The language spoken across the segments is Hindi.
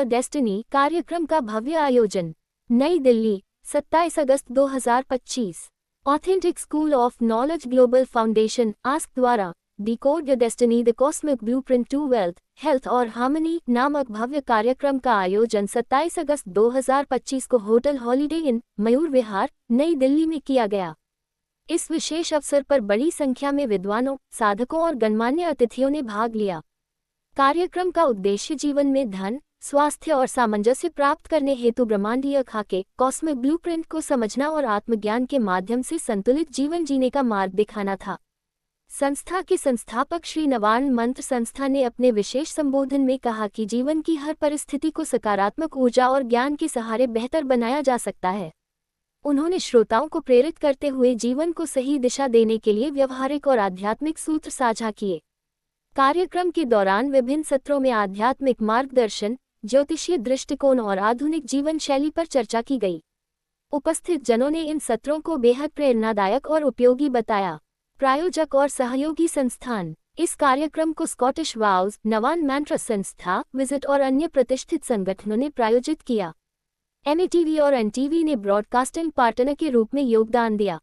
डेस्टिनी कार्यक्रम का भव्य आयोजन। नई दिल्ली, 27 अगस्त 2025। Authentic school of knowledge global foundation ask द्वारा decode your destiny the cosmic blueprint to wealth, health और हार्मनी नामक भव्य कार्यक्रम का आयोजन 27 अगस्त 2025 को होटल हॉलिडे इन, मयूर विहार, नई दिल्ली में किया गया। इस विशेष अवसर पर बड़ी संख्या में विद्वानों, साधकों और गणमान्य अतिथियों ने भाग लिया। कार्यक्रम का उद्देश्य जीवन में धन, स्वास्थ्य और सामंजस्य प्राप्त करने हेतु ब्रह्मांडीय खाके कॉस्मिक ब्लूप्रिंट को समझना और आत्मज्ञान के माध्यम से संतुलित जीवन जीने का मार्ग दिखाना था। संस्था के संस्थापक श्री नवान मंत्र संस्था ने अपने विशेष संबोधन में कहा कि जीवन की हर परिस्थिति को सकारात्मक ऊर्जा और ज्ञान के सहारे बेहतर बनाया जा सकता है। उन्होंने श्रोताओं को प्रेरित करते हुए जीवन को सही दिशा देने के लिए व्यवहारिक और आध्यात्मिक सूत्र साझा किए। कार्यक्रम के दौरान विभिन्न सत्रों में आध्यात्मिक मार्गदर्शन, ज्योतिषीय दृष्टिकोण और आधुनिक जीवन शैली पर चर्चा की गई। उपस्थित जनों ने इन सत्रों को बेहद प्रेरणादायक और उपयोगी बताया। प्रायोजक और सहयोगी संस्थान। इस कार्यक्रम को स्कॉटिश वाउज, नवान मंत्र संस्था, विजिट और अन्य प्रतिष्ठित संगठनों ने प्रायोजित किया। एमटीवी और एनटीवी ने ब्रॉडकास्टिंग पार्टनर के रूप में योगदान दिया।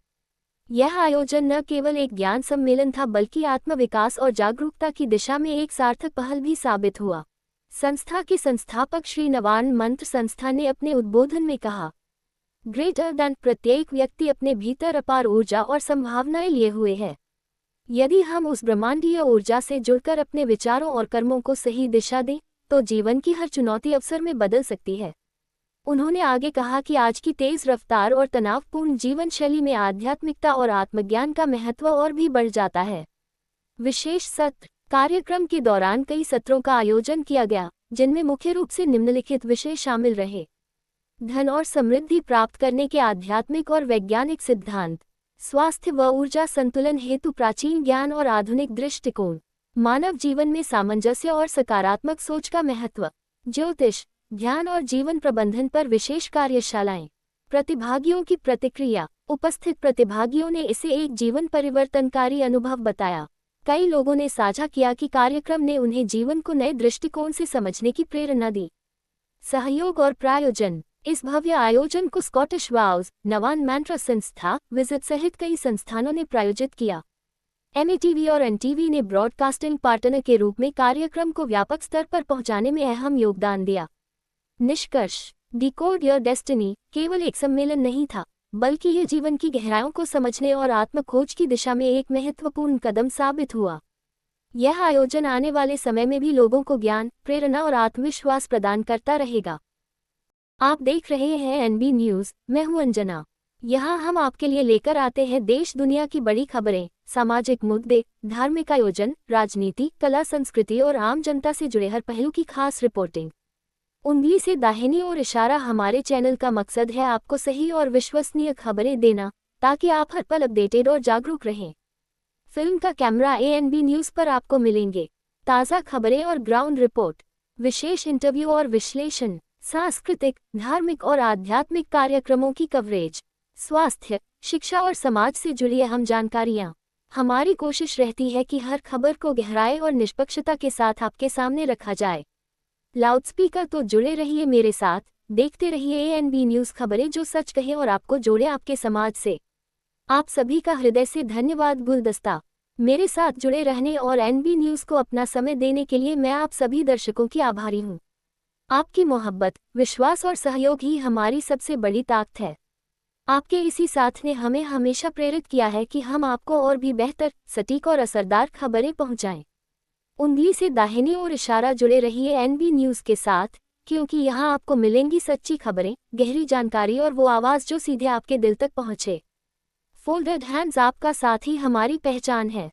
यह आयोजन न केवल एक ज्ञान सम्मेलन था बल्कि आत्मविकास और जागरूकता की दिशा में एक सार्थक पहल भी साबित हुआ। संस्था के संस्थापक श्री नवान मंत्र संस्था ने अपने उद्बोधन में कहा, ग्रेटर दैन प्रत्येक व्यक्ति अपने भीतर अपार ऊर्जा और संभावनाएं लिए हुए है। यदि हम उस ब्रह्मांडीय ऊर्जा से जुड़कर अपने विचारों और कर्मों को सही दिशा दें तो जीवन की हर चुनौती अवसर में बदल सकती है। उन्होंने आगे कहा कि आज की तेज रफ्तार और तनावपूर्ण जीवन शैली में आध्यात्मिकता और आत्मज्ञान का महत्व और भी बढ़ जाता है। विशेष सत्र। कार्यक्रम के दौरान कई सत्रों का आयोजन किया गया, जिनमें मुख्य रूप से निम्नलिखित विषय शामिल रहे। धन और समृद्धि प्राप्त करने के आध्यात्मिक और वैज्ञानिक सिद्धांत, स्वास्थ्य व ऊर्जा संतुलन हेतु प्राचीन ज्ञान और आधुनिक दृष्टिकोण, मानव जीवन में सामंजस्य और सकारात्मक सोच का महत्व, ज्योतिष, ध्यान और जीवन प्रबंधन पर विशेष कार्यशालाएं। प्रतिभागियों की प्रतिक्रिया। उपस्थित प्रतिभागियों ने इसे एक जीवन परिवर्तनकारी अनुभव बताया। कई लोगों ने साझा किया कि कार्यक्रम ने उन्हें जीवन को नए दृष्टिकोण से समझने की प्रेरणा दी। सहयोग और प्रायोजन। इस भव्य आयोजन को स्कॉटिश वाउज, नवान मंत्र संस्था, विजिट सहित कई संस्थानों ने प्रायोजित किया। एमटीवी और एनटीवी ने ब्रॉडकास्टिंग पार्टनर के रूप में कार्यक्रम को व्यापक स्तर पर पहुंचाने में अहम योगदान दिया। निष्कर्ष। डिकोड योर डेस्टिनी केवल एक सम्मेलन नहीं था, बल्कि यह जीवन की गहराइयों को समझने और आत्मखोज की दिशा में एक महत्वपूर्ण कदम साबित हुआ। यह आयोजन आने वाले समय में भी लोगों को ज्ञान, प्रेरणा और आत्मविश्वास प्रदान करता रहेगा। आप देख रहे हैं एनबी न्यूज़। मैं हूं अंजना। यहां हम आपके लिए लेकर आते हैं देश दुनिया की बड़ी खबरें, सामाजिक मुद्दे, धार्मिक आयोजन, राजनीति, कला, संस्कृति और आम जनता से जुड़े हर पहलू की खास रिपोर्टिंग। उंगली से दाहिनी ओर इशारा। हमारे चैनल का मकसद है आपको सही और विश्वसनीय खबरें देना, ताकि आप हर पल अपडेटेड और जागरूक रहें। फिल्म का कैमरा एएनबी न्यूज़ पर आपको मिलेंगे ताज़ा खबरें और ग्राउंड रिपोर्ट, विशेष इंटरव्यू और विश्लेषण, सांस्कृतिक, धार्मिक और आध्यात्मिक कार्यक्रमों की कवरेज, स्वास्थ्य, शिक्षा और समाज से जुड़ी अहम जानकारियाँ। हमारी कोशिश रहती है कि हर खबर को गहराई और निष्पक्षता के साथ आपके सामने रखा जाए। लाउडस्पीकर तो जुड़े रहिए मेरे साथ, देखते रहिए एएनबी न्यूज़, खबरें जो सच कहे और आपको जोड़े आपके समाज से। आप सभी का हृदय से धन्यवाद। गुलदस्ता। मेरे साथ जुड़े रहने और एनबी न्यूज़ को अपना समय देने के लिए मैं आप सभी दर्शकों की आभारी हूँ। आपकी मोहब्बत, विश्वास और सहयोग ही हमारी सबसे बड़ी ताकत है। आपके इसी साथ ने हमें हमेशा प्रेरित किया है कि हम आपको और भी बेहतर, सटीक और असरदार खबरें पहुंचाएं। उंगली से दाहिनी ओर इशारा। जुड़े रहिए एनबी न्यूज़ के साथ, क्योंकि यहाँ आपको मिलेंगी सच्ची खबरें, गहरी जानकारी और वो आवाज़ जो सीधे आपके दिल तक पहुँचे। Folded hands. आपका साथ ही हमारी पहचान है।